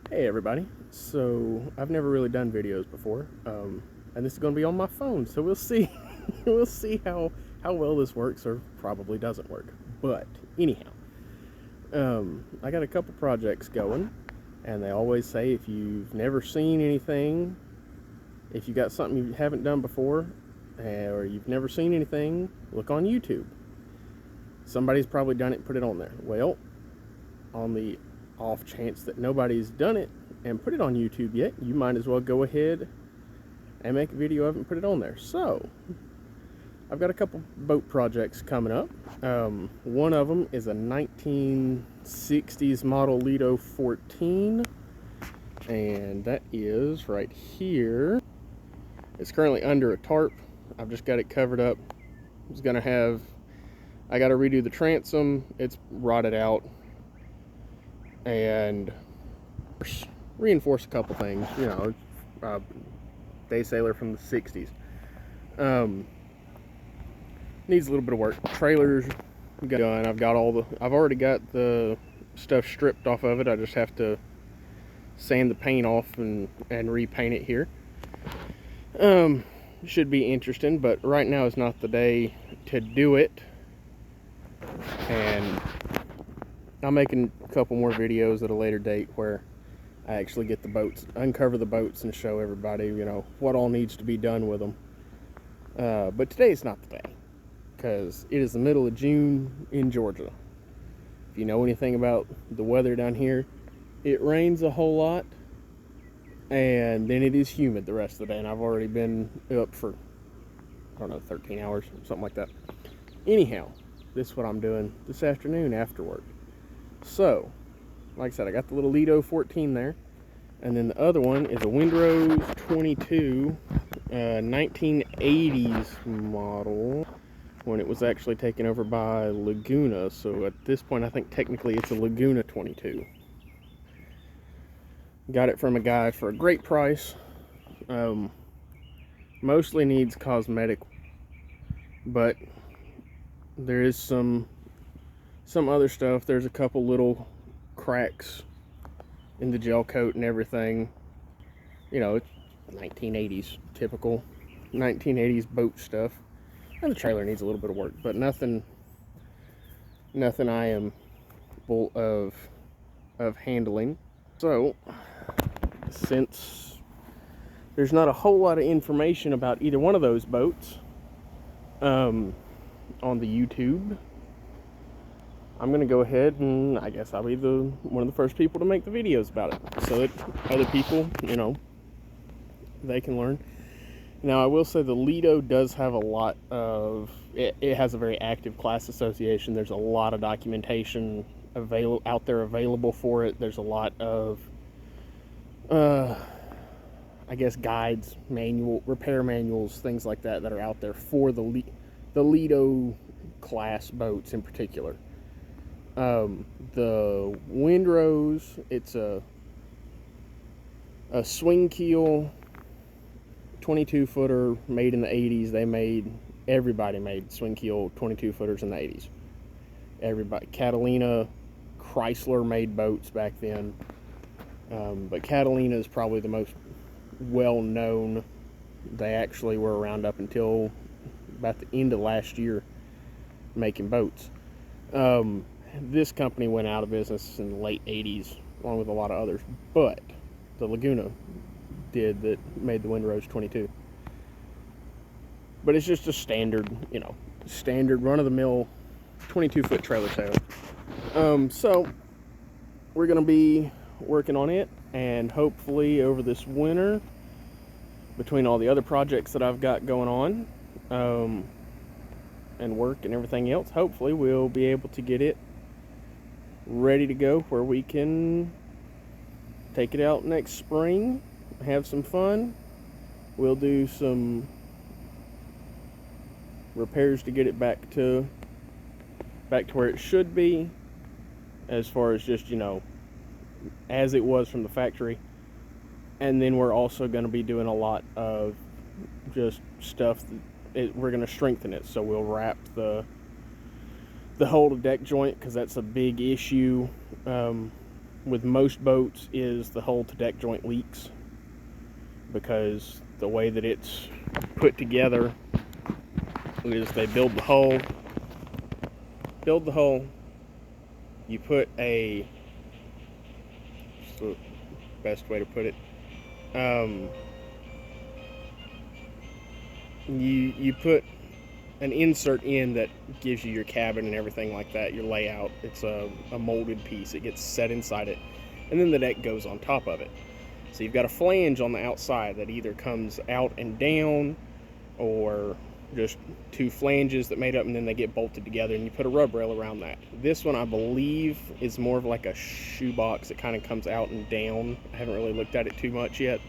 Hey everybody, so I've never really done videos before, and this is going to be on my phone, so we'll see. We'll see how well this works, or probably doesn't work. But anyhow, I got a couple projects going, and they always say if you've never seen anything, if you got something you haven't done before, or you've never seen anything, look on YouTube. Somebody's probably done it and put it on there. Well, on the off chance that nobody's done it and put it on YouTube yet, you might as well go ahead and make a video of it and put it on there. So I've got a couple boat projects coming up. One of them is a 1960s model Lido 14, and that is right here. It's currently under a tarp. I've just got it covered up. I got to redo the transom. It's rotted out, and reinforce a couple things, day sailor from the 60s. Needs a little bit of work. Trailers done. I've already got the stuff stripped off of it. I just have to sand the paint off and repaint it here. Should be interesting, but right now is not the day to do it. And I'm making a couple more videos at a later date where I actually get the boats, uncover the boats, and show everybody, what all needs to be done with them. But today is not the day, because it is the middle of June in Georgia. If you know anything about the weather down here, it rains a whole lot, and then it is humid the rest of the day, and I've already been up for, 13 hours, something like that. Anyhow, this is what I'm doing this afternoon after work. So, like I said, I got the little Lido 14 there, and then the other one is a Windrose 22, 1980s model, when it was actually taken over by Laguna. So at this point, I think technically it's a Laguna 22. Got it from a guy for a great price. Mostly needs cosmetic, but there is some other stuff. There's a couple little cracks in the gel coat and everything. It's 1980s, typical 1980s boat stuff. And the trailer needs a little bit of work, but nothing I am full of handling. So, since there's not a whole lot of information about either one of those boats on the YouTube, I'm going to go ahead and I guess I'll be one of the first people to make the videos about it, so that other people, they can learn. Now, I will say the Lido does have a lot of, it has a very active class association. There's a lot of documentation out there available for it. There's a lot of, I guess, guides, repair manuals, things like that are out there for the Lido class boats in particular. The Windrose, it's a swing keel 22 footer made in the 80s. Everybody made swing keel 22 footers in the 80s. Everybody, Catalina, Chrysler made boats back then. But Catalina is probably the most well known. They actually were around up until about the end of last year making boats. This company went out of business in the late 80s, along with a lot of others, but the Laguna that made the Windrose 22. But it's just a standard run-of-the-mill 22-foot trailer sailor. So we're going to be working on it, and hopefully over this winter, between all the other projects that I've got going on, and work and everything else, hopefully we'll be able to get it ready to go where we can take it out next spring, have some fun. We'll do some repairs to get it back to where it should be, as far as just, as it was from the factory. And then we're also going to be doing a lot of just stuff we're going to strengthen it. So we'll wrap the hull to deck joint, because that's a big issue with most boats is the hull to deck joint leaks, because the way that it's put together is they build the hull, you put a, what's the best way to put it, you put an insert in that gives you your cabin and everything like that, your layout. It's a molded piece. It gets set inside it, and then the deck goes on top of it. So you've got a flange on the outside that either comes out and down, or just two flanges that made up, and then they get bolted together, and you put a rub rail around that. This one, I believe, is more of like a shoebox. It kind of comes out and down. I haven't really looked at it too much yet,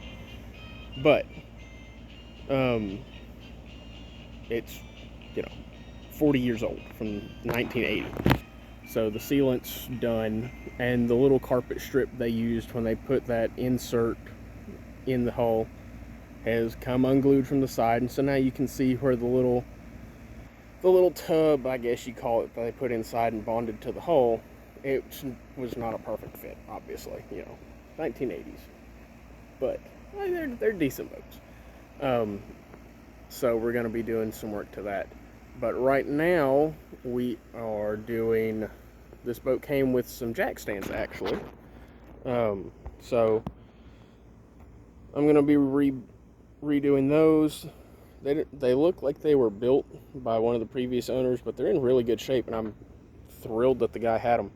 but it's, 40 years old, from 1980. So the sealant's done, and the little carpet strip they used when they put that insert in the hull has come unglued from the side, and so now you can see where the little tub, I guess you call it, that they put inside and bonded to the hull, it was not a perfect fit, obviously, 1980s, but they're decent boats. So we're going to be doing some work to that. But right now, we are doing, this boat came with some jack stands, actually. So I'm going to be redoing those. They look like they were built by one of the previous owners, but they're in really good shape, and I'm thrilled that the guy had them.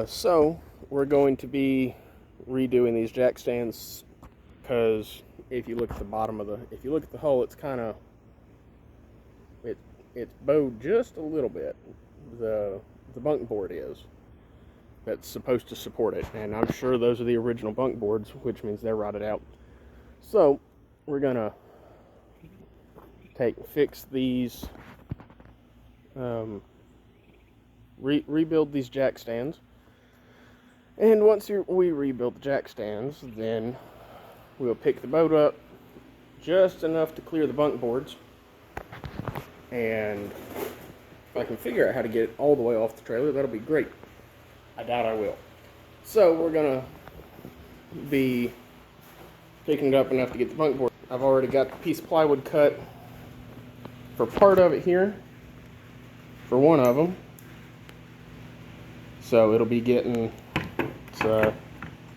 So we're going to be redoing these jack stands, because if you look at the bottom of if you look at the hull, it's kind of, it's bowed just a little bit. The bunk board is, that's supposed to support it, and I'm sure those are the original bunk boards, which means they're rotted out. So we're gonna fix these, rebuild these jack stands, and once we rebuild the jack stands, then we'll pick the boat up just enough to clear the bunk boards, and if I can figure out how to get it all the way off the trailer, that'll be great. I doubt I will. So we're gonna be picking it up enough to get the bunk board. I've already got the piece of plywood cut for part of it here, for one of them. So it'll be getting, it's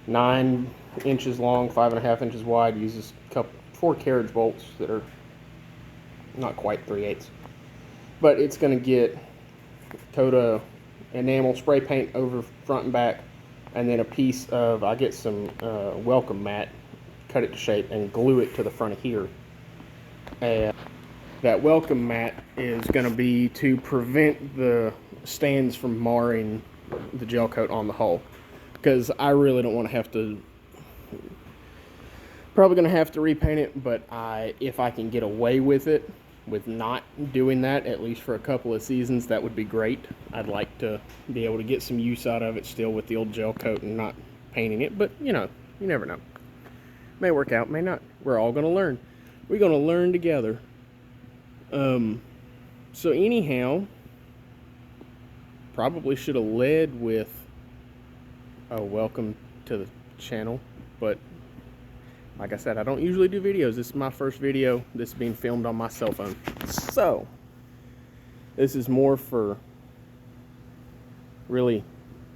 9 inches long, 5.5 inches wide. Uses 4 carriage bolts that are not quite 3/8, but it's going to get coat of enamel spray paint over front and back, and then a piece of, I get some welcome mat, cut it to shape and glue it to the front of here. And that welcome mat is going to be to prevent the stands from marring the gel coat on the hull, because I really don't want to have to, probably going to have to repaint it, but if I can get away with it, with not doing that, at least for a couple of seasons, that would be great. I'd like to be able to get some use out of it still with the old gel coat and not painting it, but you never know. May work out, may not. We're all going to learn. We're going to learn together. So anyhow, probably should have led with a welcome to the channel, but like I said, I don't usually do videos. This is my first video. This is being filmed on my cell phone. So this is more for really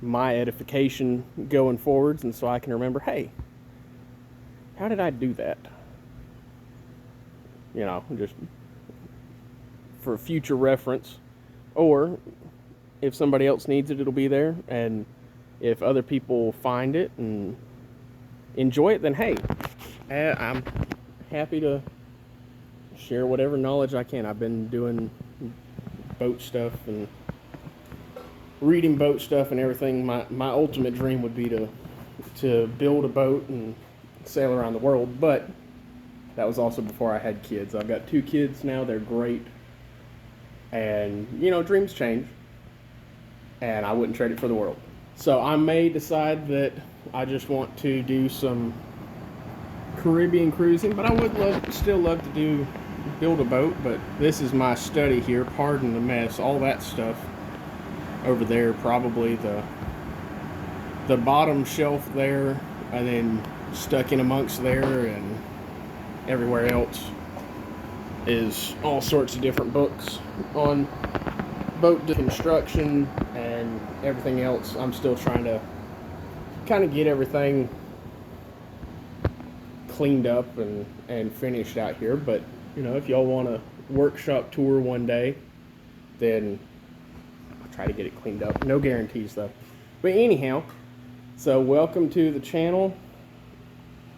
my edification going forwards, and so I can remember, hey, how did I do that? Just for future reference, or if somebody else needs it, it'll be there, and if other people find it and enjoy it, then hey, I'm happy to share whatever knowledge I can. I've been doing boat stuff and reading boat stuff and everything. My ultimate dream would be to build a boat and sail around the world, but that was also before I had kids. I've got 2 kids now. They're great, and dreams change, and I wouldn't trade it for the world. So I may decide that I just want to do some Caribbean cruising, but I would still love to build a boat. But this is my study here. Pardon the mess. All that stuff over there, probably the the bottom shelf there, and then stuck in amongst there and everywhere else is all sorts of different books on boat construction and everything else. I'm still trying to kind of get everything cleaned up and finished out here, but you know, if y'all want a workshop tour one day, then I'll try to get it cleaned up. No guarantees though. But anyhow, so welcome to the channel.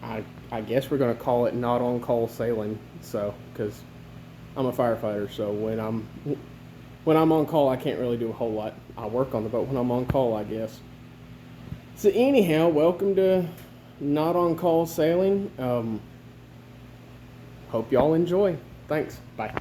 I guess we're gonna call it Not On Call Sailing, so because I'm a firefighter, so when I'm on call, I can't really do a whole lot. I work on the boat when I'm on call, I guess. So anyhow, welcome to Not On Call Sailing. Hope y'all enjoy. Thanks. Bye.